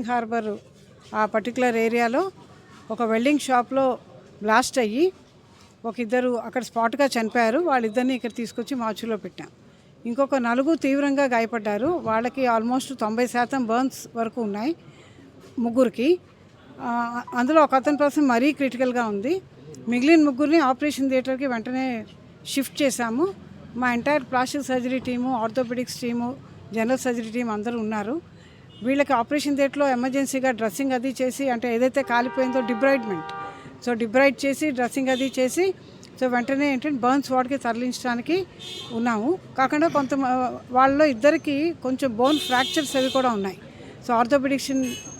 Harbour ఆ particular ఏరియాలో ఒక వెల్డింగ్ షాప్లో బ్లాస్ట్ అయ్యి ఇద్దరు అక్కడ స్పాట్గా చనిపోయారు. వాళ్ళిద్దరిని ఇక్కడ తీసుకొచ్చి మార్చులో పెట్టాం. ఇంకొక 4 తీవ్రంగా గాయపడ్డారు. వాళ్ళకి ఆల్మోస్ట్ 90% బర్న్స్ వరకు ఉన్నాయి. 3కి అందులో ఒక అతని పర్సన్ మరీ క్రిటికల్గా ఉంది. మిగిలిన 3ని ఆపరేషన్ థియేటర్కి వెంటనే షిఫ్ట్ చేశాము. మా entire plastic surgery team, orthopaedics team, general surgery team అందరూ ఉన్నారు. వీళ్ళకి ఆపరేషన్ థియేటర్లో ఎమర్జెన్సీగా డ్రెస్సింగ్ అది చేసి, అంటే ఏదైతే కాలిపోయిందో డిబ్రైడ్ చేసి డ్రెస్సింగ్ అది చేసి వెంటనే ఏంటంటే బర్న్స్ వార్డ్కి తరలించడానికి ఉన్నాము. కాకుండా వాళ్ళలో ఇద్దరికి కొంచెం బోన్ ఫ్రాక్చర్స్ అవి కూడా ఉన్నాయి. ఆర్థోపెడిక్స్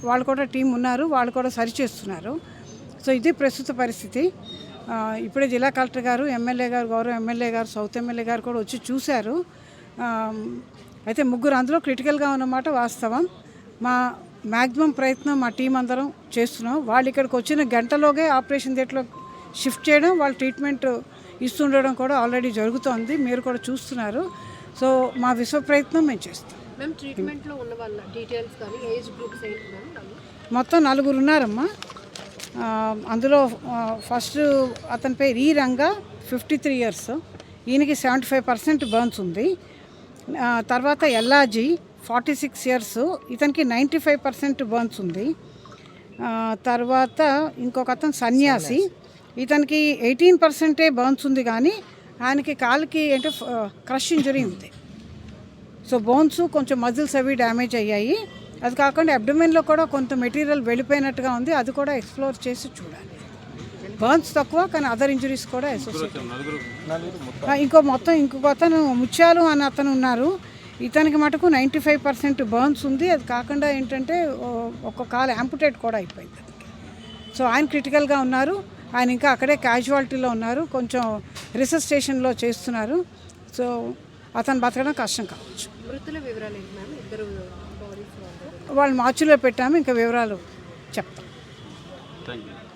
వాళ్ళు కూడా టీం ఉన్నారు, వాళ్ళు కూడా సరిచేస్తున్నారు. ఇది ప్రస్తుత పరిస్థితి. ఇప్పుడే జిల్లా కలెక్టర్ గారు, ఎమ్మెల్యే గారు, గౌరవ ఎమ్మెల్యే గారు, సౌత్ ఎమ్మెల్యే గారు కూడా వచ్చి చూశారు. అయితే 3 అందులో క్రిటికల్గా ఉన్నమాట వాస్తవం. మా మ్యాక్సిమం ప్రయత్నం మా టీం అందరం చేస్తున్నాం. వాళ్ళు ఇక్కడికి వచ్చిన గంటలోగే ఆపరేషన్ థియేటర్లో షిఫ్ట్ చేయడం, వాళ్ళు ట్రీట్మెంట్ ఇస్తుండడం కూడా ఆల్రెడీ జరుగుతోంది. మీరు కూడా చూస్తున్నారు. మా విశ్వ ప్రయత్నం మేము చేస్తాం. ట్రీట్మెంట్లో ఉన్న వాళ్ళ డీటెయిల్స్ కానీ ఏజ్ గ్రూప్స్ మొత్తం 4 ఉన్నారమ్మా. అందులో ఫస్ట్ అతని పేరు ఈ రంగా, 53 years. ఈయనకి 75% బర్న్స్ ఉంది. తర్వాత ఎల్లాజీ 46 years, ఇతనికి 95% బర్న్స్ ఉంది. తర్వాత ఇంకొక అతను సన్యాసి, ఇతనికి 18% బర్న్స్ ఉంది, కానీ ఆయనకి కాలుకి అంటే క్రష్ ఇంజరీ ఉంది. బోన్స్ కొంచెం మజిల్స్ అవి డ్యామేజ్ అయ్యాయి. అది కాకుండా అబ్డమెన్లో కూడా కొంత మెటీరియల్ వెళ్ళిపోయినట్టుగా ఉంది. అది కూడా ఎక్స్ప్లోర్ చేసి చూడాలి. బర్న్స్ తక్కువ, కానీ అదర్ ఇంజరీస్ కూడా అసోసియేట్. ఇంకొక అతను ముత్యాలు అని అతను ఉన్నారు. ఇతనికి మటుకు 95% బర్న్స్ ఉంది. అది కాకుండా ఏంటంటే ఒక కాలు యాంపుటేట్ కూడా అయిపోయింది. ఆయన క్రిటికల్గా ఉన్నారు. ఆయన ఇంకా అక్కడే క్యాజువాలిటీలో ఉన్నారు. కొంచెం రిసస్టేషన్లో చేస్తున్నారు. అతను బతకడం కష్టం కావచ్చు. వాళ్ళు మార్చిలో పెట్టాము, ఇంకా వివరాలు చెప్తాం.